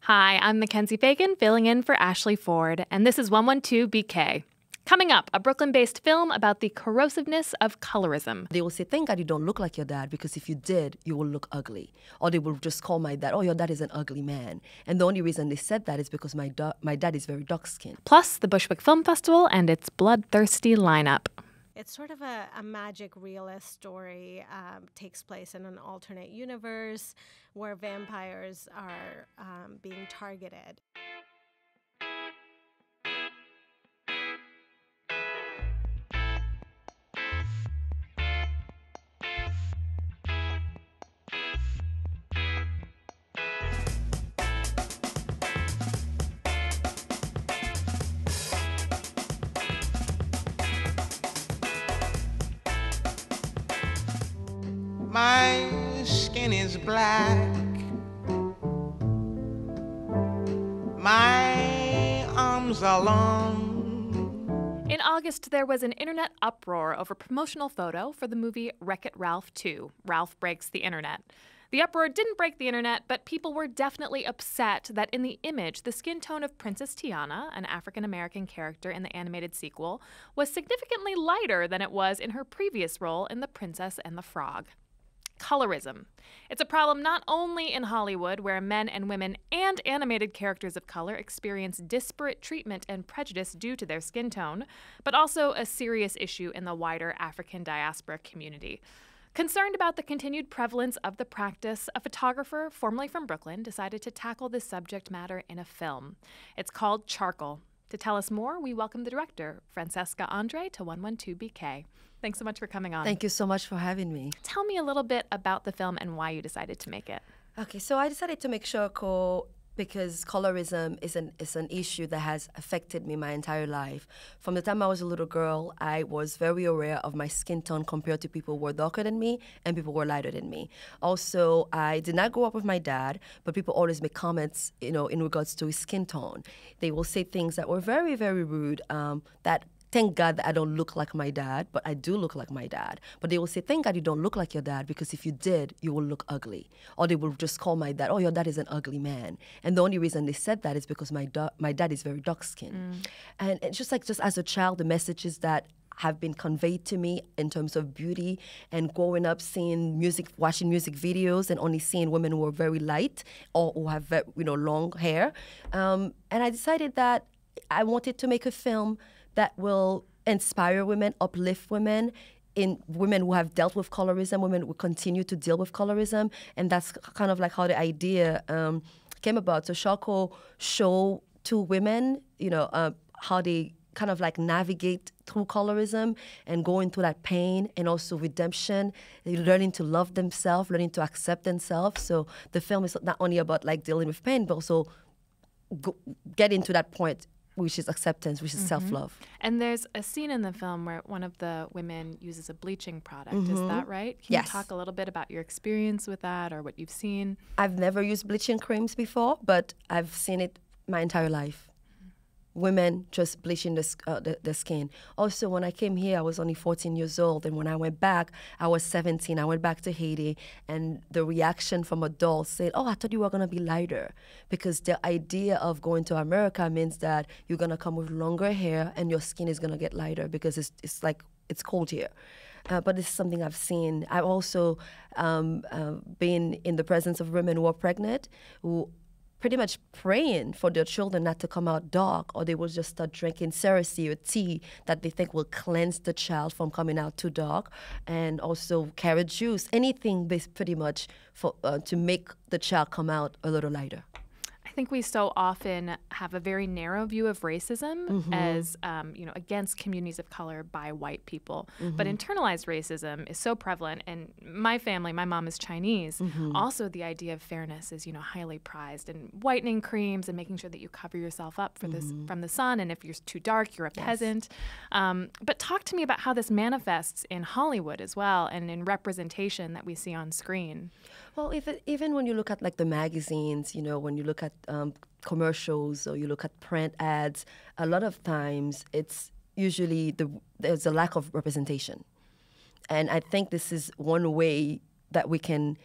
Hi, I'm MacKenzie Fegan, filling in for Ashley Ford, and this is 112 BK. Coming up, a Brooklyn-based film about the corrosiveness of colorism. They will say, thank God you don't look like your dad, because if you did, you will look ugly. Or they will just call my dad, oh, your dad is an ugly man. And the only reason they said that is because my dad is very dark-skinned. Plus, the Bushwick Film Festival and its bloodthirsty lineup. It's sort of a magic realist story, takes place in an alternate universe where vampires are being targeted. My skin is black. My arms are long. In August, there was an internet uproar over a promotional photo for the movie Wreck-It Ralph 2, Ralph Breaks the Internet. The uproar didn't break the internet, but people were definitely upset that in the image, the skin tone of Princess Tiana, an African-American character in the animated sequel, was significantly lighter than it was in her previous role in The Princess and the Frog. Colorism. It's a problem not only in Hollywood, where men and women and animated characters of color experience disparate treatment and prejudice due to their skin tone, but also a serious issue in the wider African diaspora community. Concerned about the continued prevalence of the practice, a photographer formerly from Brooklyn decided to tackle this subject matter in a film. It's called Charcoal. To tell us more, we welcome the director, Francesca Andre, to 112 BK. Thanks so much for coming on. Thank you so much for having me. Tell me a little bit about the film and why you decided to make it. Okay, so I decided to make Charcoal because colorism is an issue that has affected me my entire life. From the time I was a little girl, I was very aware of my skin tone compared to people who were darker than me and people who were lighter than me. Also, I did not grow up with my dad, but people always make comments, in regards to his skin tone. They will say things that were very, very rude, that thank God that I don't look like my dad, but I do look like my dad. But they will say, thank God you don't look like your dad, because if you did, you will look ugly. Or they will just call my dad, oh, your dad is an ugly man. And the only reason they said that is because my dad is very dark-skinned. And it's just as a child, the messages that have been conveyed to me in terms of beauty, and growing up watching music videos and only seeing women who are very light or who have long hair. And I decided that I wanted to make a film that will inspire women, uplift women, in women who have dealt with colorism, women who continue to deal with colorism. And that's kind of like how the idea came about. So Charcoal show to women, how they kind of like navigate through colorism and going through that pain, and also redemption, learning to love themselves, learning to accept themselves. So the film is not only about like dealing with pain, but also getting to that point, which is acceptance, which is self-love. And there's a scene in the film where one of the women uses a bleaching product. Is that right? Can Yes. you talk a little bit about your experience with that or what you've seen? I've never used bleaching creams before, but I've seen it my entire life. Women just bleaching the skin. Also, when I came here, I was only 14 years old. And when I went back, I was 17. I went back to Haiti. And the reaction from adults said, oh, I thought you were going to be lighter. Because the idea of going to America means that you're going to come with longer hair and your skin is going to get lighter, because it's cold here. But this is something I've seen. I've also been in the presence of women who are pregnant, who pretty much praying for their children not to come out dark, or they will just start drinking cerasee or tea that they think will cleanse the child from coming out too dark, and also carrot juice, anything pretty much for to make the child come out a little lighter. I think we so often have a very narrow view of racism as, against communities of color by white people. But internalized racism is so prevalent. And my family, my mom is Chinese. Also, the idea of fairness is, highly prized. And whitening creams and making sure that you cover yourself up for this from the sun. And if you're too dark, you're a peasant. But talk to me about how this manifests in Hollywood as well, and in representation that we see on screen. Well, even when you look at like the magazines, when you look at commercials or you look at print ads, a lot of times it's usually there's a lack of representation. And I think this is one way that we can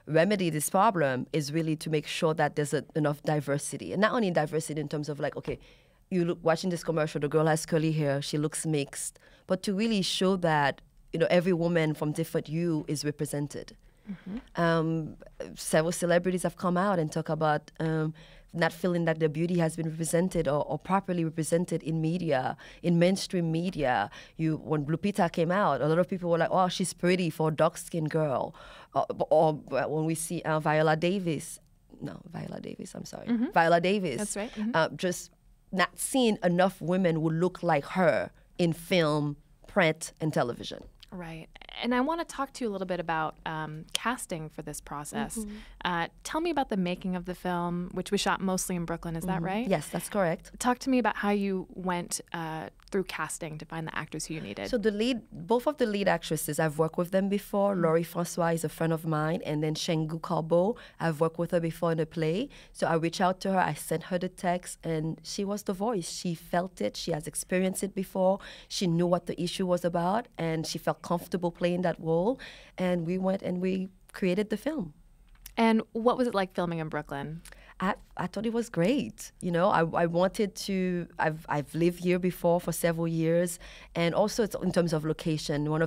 remedy this problem is really to make sure that there's enough diversity. And not only diversity in terms of like, okay, you look watching this commercial, the girl has curly hair, she looks mixed, but to really show that, you know, every woman from different hue is represented. Several celebrities have come out and talk about not feeling that their beauty has been represented or properly represented in media, in mainstream media. When Lupita came out, a lot of people were like, oh, she's pretty for a dark-skinned girl. Or when we see Viola Davis, Viola Davis. That's right. Just not seeing enough women who look like her in film, print, and television. Right. And I want to talk to you a little bit about casting for this process. Tell me about the making of the film, which was shot mostly in Brooklyn. Is that right? Yes, that's correct. Talk to me about how you went through casting to find the actors who you needed. So both of the lead actresses, I've worked with them before. Laurie Francois is a friend of mine, and then Shengu Korbo, I've worked with her before in a play. So I reached out to her, I sent her the text, and she was the voice. She felt it, she has experienced it before, she knew what the issue was about, and she felt comfortable playing that role. And we went and we created the film. And what was it like filming in Brooklyn? I thought it was great. You know, I wanted to, I've lived here before for several years, and also it's in terms of location, for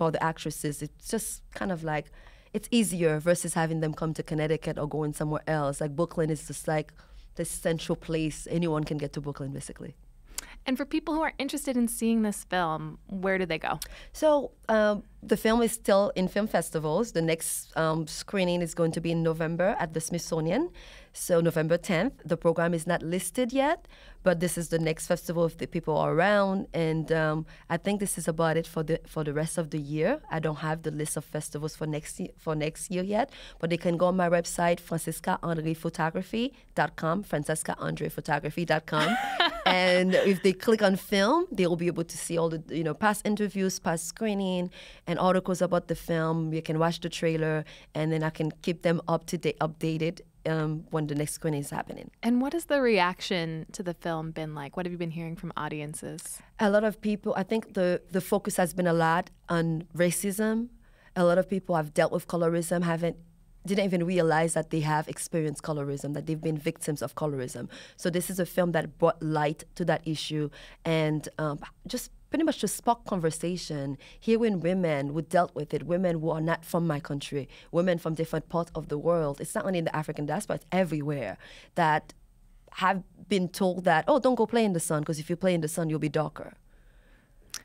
the actresses, it's just kind of like, it's easier versus having them come to Connecticut or going somewhere else. Like Brooklyn is just like the central place. Anyone can get to Brooklyn, basically. And for people who are interested in seeing this film, where do they go? So the film is still in film festivals. The next screening is going to be in November at the Smithsonian. So November 10th. The program is not listed yet, but this is the next festival if the people are around. And I think this is about it for the rest of the year. I don't have the list of festivals for next year yet, but they can go on my website, francescaandrephotography.com, francescaandrephotography.com. And if they click on film, they will be able to see all the past interviews, past screening, and articles about the film. You can watch the trailer, and then I can keep them updated when the next screening is happening. And what has the reaction to the film been like? What have you been hearing from audiences? A lot of people, I think the focus has been a lot on racism. A lot of people have dealt with colorism, didn't even realize that they have experienced colorism, that they've been victims of colorism. So this is a film that brought light to that issue and just pretty much to spark conversation, hearing women who dealt with it, women who are not from my country, women from different parts of the world. It's not only in the African diaspora, it's everywhere, that have been told that, oh, don't go play in the sun, because if you play in the sun, you'll be darker.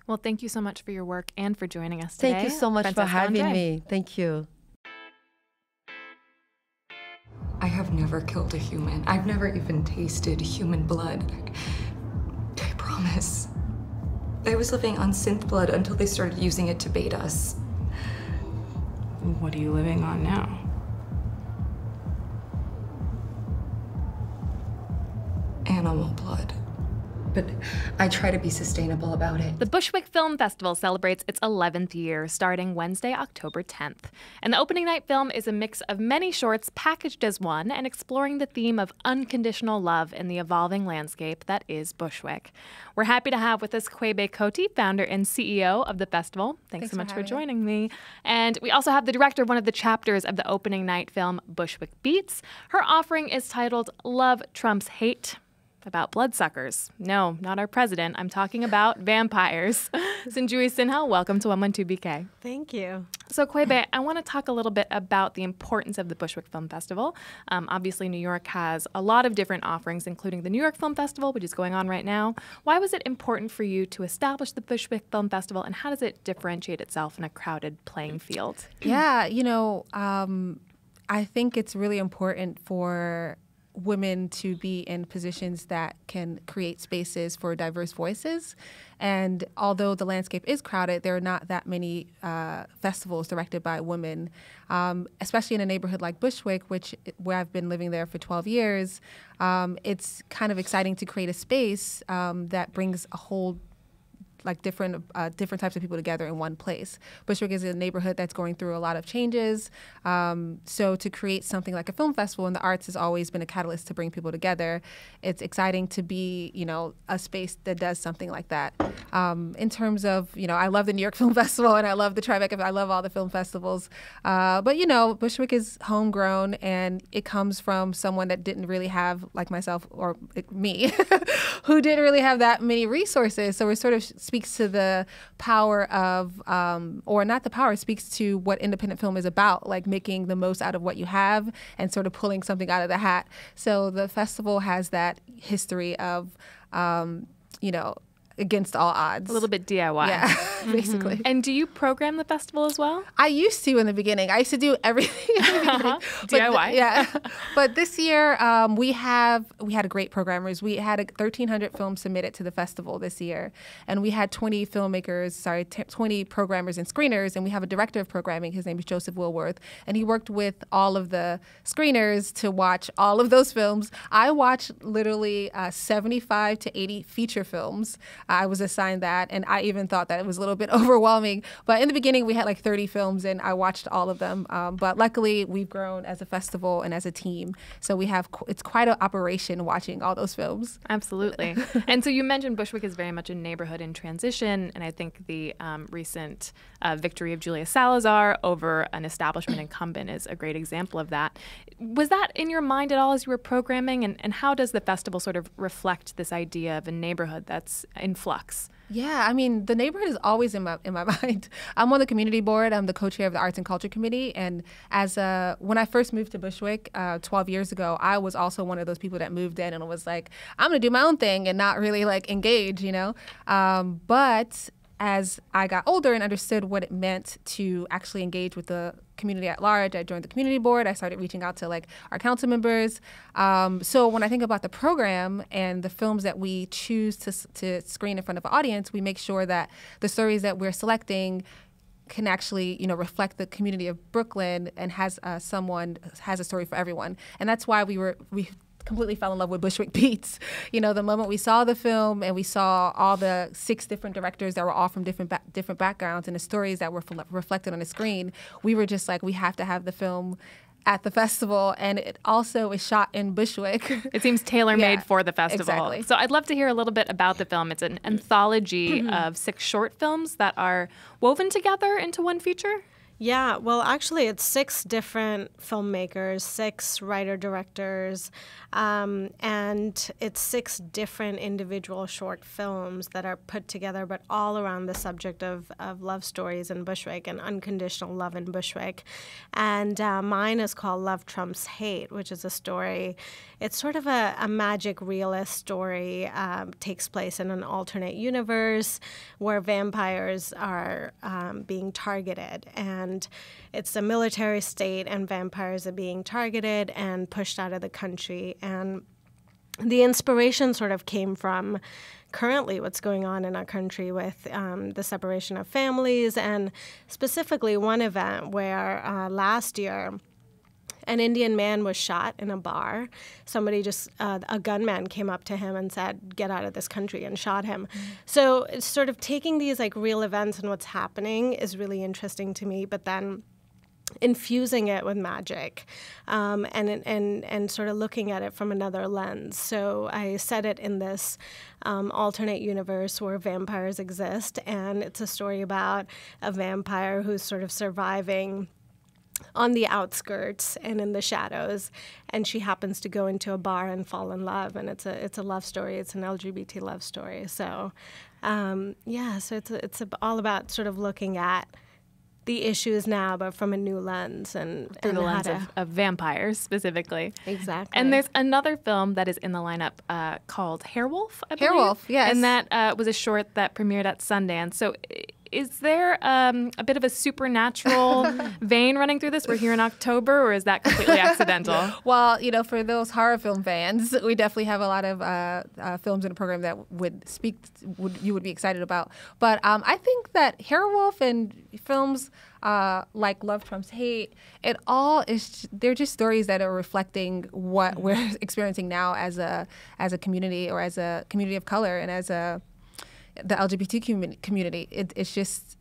Well, thank you so much for your work and for joining us today. Thank you so much Francesca for having Andre. me. Thank you. I have never killed a human. I've never even tasted human blood. I promise. I was living on synth blood until they started using it to bait us. What are you living on now? Animal blood. But I try to be sustainable about it. The Bushwick Film Festival celebrates its 11th year, starting Wednesday, October 10th. And the opening night film is a mix of many shorts packaged as one and exploring the theme of unconditional love in the evolving landscape that is Bushwick. We're happy to have with us Kweighbaye Kotee, founder and CEO of the festival. Thanks so much for joining me. And we also have the director of one of the chapters of the opening night film, Bushwick Beats. Her offering is titled Love Trumps Hate. About bloodsuckers. No, not our president. I'm talking about vampires. Sonejuhi Sinha, welcome to 112BK. Thank you. So, Kweighbaye, I want to talk a little bit about the importance of the Bushwick Film Festival. Obviously, New York has a lot of different offerings, including the New York Film Festival, which is going on right now. Why was it important for you to establish the Bushwick Film Festival, and how does it differentiate itself in a crowded playing field? Yeah, I think it's really important for women to be in positions that can create spaces for diverse voices. And although the landscape is crowded, there are not that many festivals directed by women, especially in a neighborhood like Bushwick, where I've been living there for 12 years. It's kind of exciting to create a space that brings a whole like different types of people together in one place. Bushwick is a neighborhood that's going through a lot of changes. So to create something like a film festival in the arts has always been a catalyst to bring people together. It's exciting to be, a space that does something like that. In terms of, I love the New York Film Festival and I love the Tribeca. I love all the film festivals. But, Bushwick is homegrown and it comes from someone that didn't really have, like myself or me, who didn't really have that many resources. So it sort of speaks to the power of, or not the power, it speaks to what independent film is about, like making the most out of what you have and sort of pulling something out of the hat. So the festival has that history of, against all odds. A little bit DIY. Yeah, basically. And do you program the festival as well? I used to in the beginning. I used to do everything in the beginning. DIY. Yeah. But this year, we had a great programmers. We had 1,300 films submitted to the festival this year. And we had 20 programmers and screeners. And we have a director of programming. His name is Joseph Wilworth. And he worked with all of the screeners to watch all of those films. I watched literally 75 to 80 feature films. I was assigned that, and I even thought that it was a little bit overwhelming. But in the beginning, we had like 30 films, and I watched all of them. But luckily, we've grown as a festival and as a team. So it's quite an operation watching all those films. Absolutely. And so you mentioned Bushwick is very much a neighborhood in transition, and I think the recent victory of Julia Salazar over an establishment incumbent is a great example of that. Was that in your mind at all as you were programming, and how does the festival sort of reflect this idea of a neighborhood that's in flux? Yeah, I mean, the neighborhood is always in my mind. I'm on the community board. I'm the co-chair of the Arts and Culture Committee. And when I first moved to Bushwick 12 years ago, I was also one of those people that moved in and was like, I'm going to do my own thing and not really like engage, But as I got older and understood what it meant to actually engage with the community at large, I joined the community board. I started reaching out to like our council members. So when I think about the program and the films that we choose to screen in front of an audience, we make sure that the stories that we're selecting can actually, reflect the community of Brooklyn and has a story for everyone. And that's why we completely fell in love with Bushwick Beats. The moment we saw the film and we saw all the 6 different directors that were all from different backgrounds and the stories that were reflected on the screen, we were just like, we have to have the film at the festival, and it also is shot in Bushwick. It seems tailor-made for the festival. Exactly. So I'd love to hear a little bit about the film. It's an anthology of 6 short films that are woven together into one feature. Yeah, well, actually, it's 6 different filmmakers, 6 writer-directors, and it's 6 different individual short films that are put together, but all around the subject of love stories in Bushwick and unconditional love in Bushwick. And mine is called Love Trumps Hate, which is a story. It's sort of a magic realist story, takes place in an alternate universe where vampires are being targeted. And it's a military state, and vampires are being targeted and pushed out of the country. And the inspiration sort of came from currently what's going on in our country with the separation of families, and specifically one event where last year an Indian man was shot in a bar. Somebody a gunman came up to him and said, "Get out of this country," and shot him. So it's sort of taking these like real events and what's happening is really interesting to me, but then infusing it with magic and sort of looking at it from another lens. So I set it in this alternate universe where vampires exist, and it's a story about a vampire who's sort of surviving on the outskirts and in the shadows, and she happens to go into a bar and fall in love, and it's a love story. It's an LGBT love story. So so it's all about sort of looking at the issues now, but from a new lens and through the lens of vampires specifically. Exactly. And there's another film that is in the lineup called Hairwolf, I believe. Hairwolf, yes. And that was a short that premiered at Sundance. So is there a bit of a supernatural vein running through this? We're here in October, or is that completely accidental? Well, for those horror film fans, we definitely have a lot of films in the program that you would be excited about. But I think that Hairwolf and films like Love Trumps Hate, they're just stories that are reflecting what we're experiencing now as a community, or as a community of color, and as a the LGBT community. It's just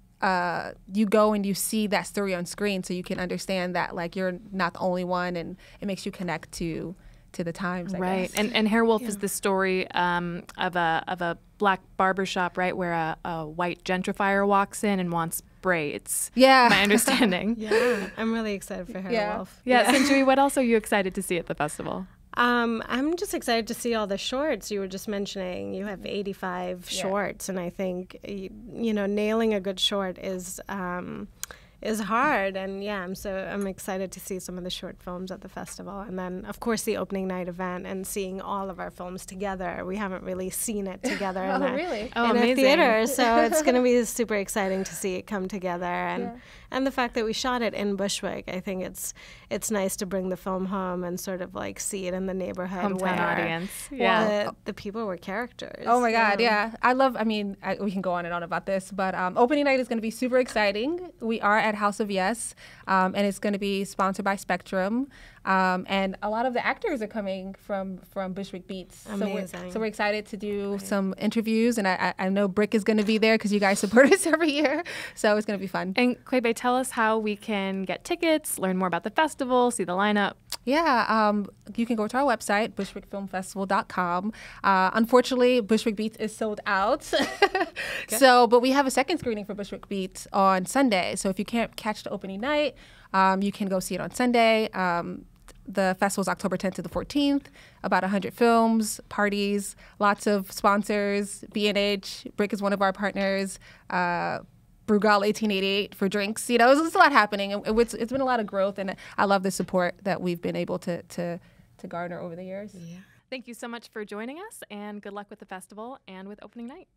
you go and you see that story on screen, so you can understand that like you're not the only one, and it makes you connect to the times. I guess. And Hair Wolf is the story of a black barbershop, right, where a white gentrifier walks in and wants braids. Yeah, my understanding. Yeah, I'm really excited for Hair Wolf. Yeah, Sonejuhi, what else are you excited to see at the festival? I'm just excited to see all the shorts you were just mentioning. You have 85 shorts, and I think nailing a good short is hard. And I'm excited to see some of the short films at the festival, and then of course the opening night event and seeing all of our films together. We haven't really seen it together in a theater, so it's going to be super exciting to see it come together. And the fact that we shot it in Bushwick, I think it's nice to bring the film home and sort of like see it in the neighborhood hometown where audience. The people were characters. Oh my God, yeah. We can go on and on about this, but opening night is going to be super exciting. We are at House of Yes, and it's going to be sponsored by Spectrum. And a lot of the actors are coming from Bushwick Beats. Amazing. So we're excited to do some interviews, and I know BRIC is going to be there because you guys support us every year. So it's going to be fun. And Kweighbaye, tell us how we can get tickets, learn more about the festival, see the lineup. Yeah, you can go to our website, bushwickfilmfestival.com. Unfortunately, Bushwick Beats is sold out. But we have a second screening for Bushwick Beats on Sunday. So if you can't catch the opening night, you can go see it on Sunday. The festival is October 10th to the 14th. About 100 films, parties, lots of sponsors. B&H, BRIC is one of our partners. Brugal 1888 for drinks. There's a lot happening. It's been a lot of growth, and I love the support that we've been able to garner over the years. Yeah. Thank you so much for joining us, and good luck with the festival and with opening night.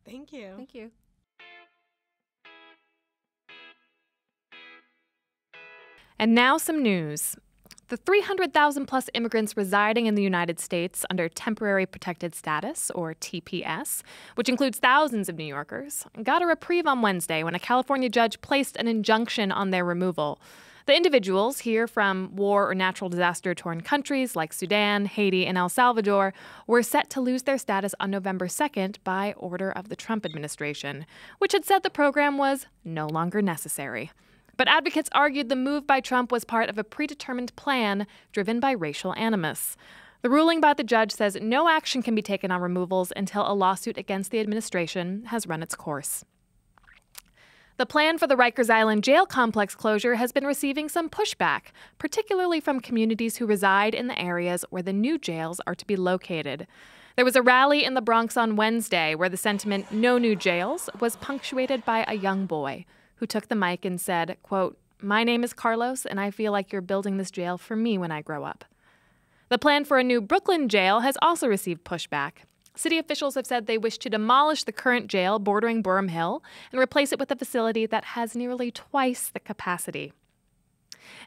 Thank you. Thank you. And now some news. The 300,000 plus immigrants residing in the United States under Temporary Protected Status, or TPS, which includes thousands of New Yorkers, got a reprieve on Wednesday when a California judge placed an injunction on their removal. The individuals, here from war or natural disaster-torn countries like Sudan, Haiti, and El Salvador, were set to lose their status on November 2nd by order of the Trump administration, which had said the program was no longer necessary. But advocates argued the move by Trump was part of a predetermined plan driven by racial animus. The ruling by the judge says no action can be taken on removals until a lawsuit against the administration has run its course. The plan for the Rikers Island jail complex closure has been receiving some pushback, particularly from communities who reside in the areas where the new jails are to be located. There was a rally in the Bronx on Wednesday where the sentiment, "No new jails," was punctuated by a young boy who took the mic and said, quote, "My name is Carlos, and I feel like you're building this jail for me when I grow up." The plan for a new Brooklyn jail has also received pushback. City officials have said they wish to demolish the current jail bordering Boerum Hill and replace it with a facility that has nearly twice the capacity.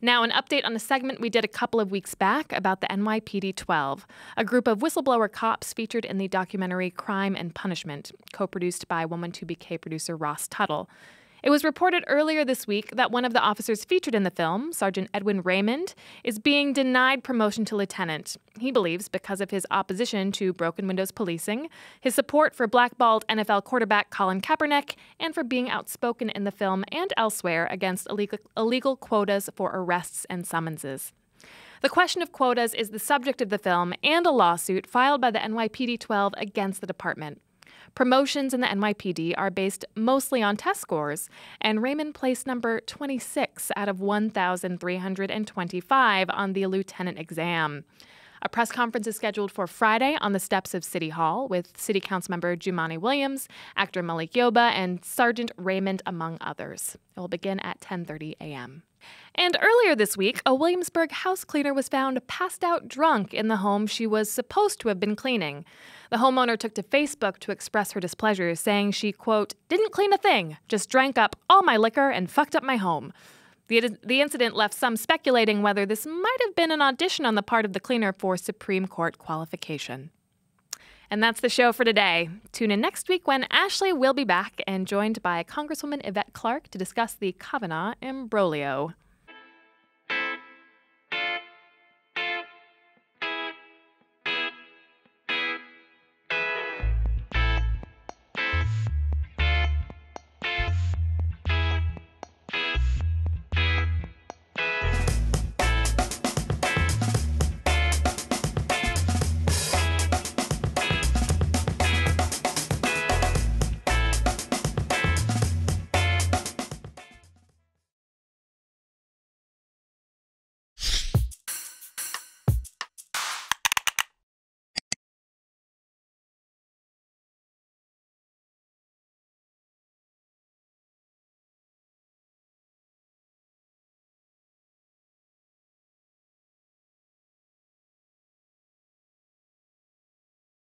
Now, an update on a segment we did a couple of weeks back about the NYPD 12, a group of whistleblower cops featured in the documentary Crime and Punishment, co-produced by 112BK producer Ross Tuttle. It was reported earlier this week that one of the officers featured in the film, Sergeant Edwin Raymond, is being denied promotion to lieutenant. He believes because of his opposition to broken windows policing, his support for blackballed NFL quarterback Colin Kaepernick, and for being outspoken in the film and elsewhere against illegal quotas for arrests and summonses. The question of quotas is the subject of the film and a lawsuit filed by the NYPD 12 against the department. Promotions in the NYPD are based mostly on test scores, and Raymond placed number 26 out of 1,325 on the lieutenant exam. A press conference is scheduled for Friday on the steps of City Hall with City Council member Jumaane Williams, actor Malik Yoba, and Sergeant Raymond, among others. It will begin at 10:30 a.m. And earlier this week, a Williamsburg house cleaner was found passed out drunk in the home she was supposed to have been cleaning. The homeowner took to Facebook to express her displeasure, saying she, quote, "didn't clean a thing, just drank up all my liquor and fucked up my home." The incident left some speculating whether this might have been an audition on the part of the cleaner for Supreme Court qualification. And that's the show for today. Tune in next week when Ashley will be back and joined by Congresswoman Yvette Clarke to discuss the Kavanaugh imbroglio.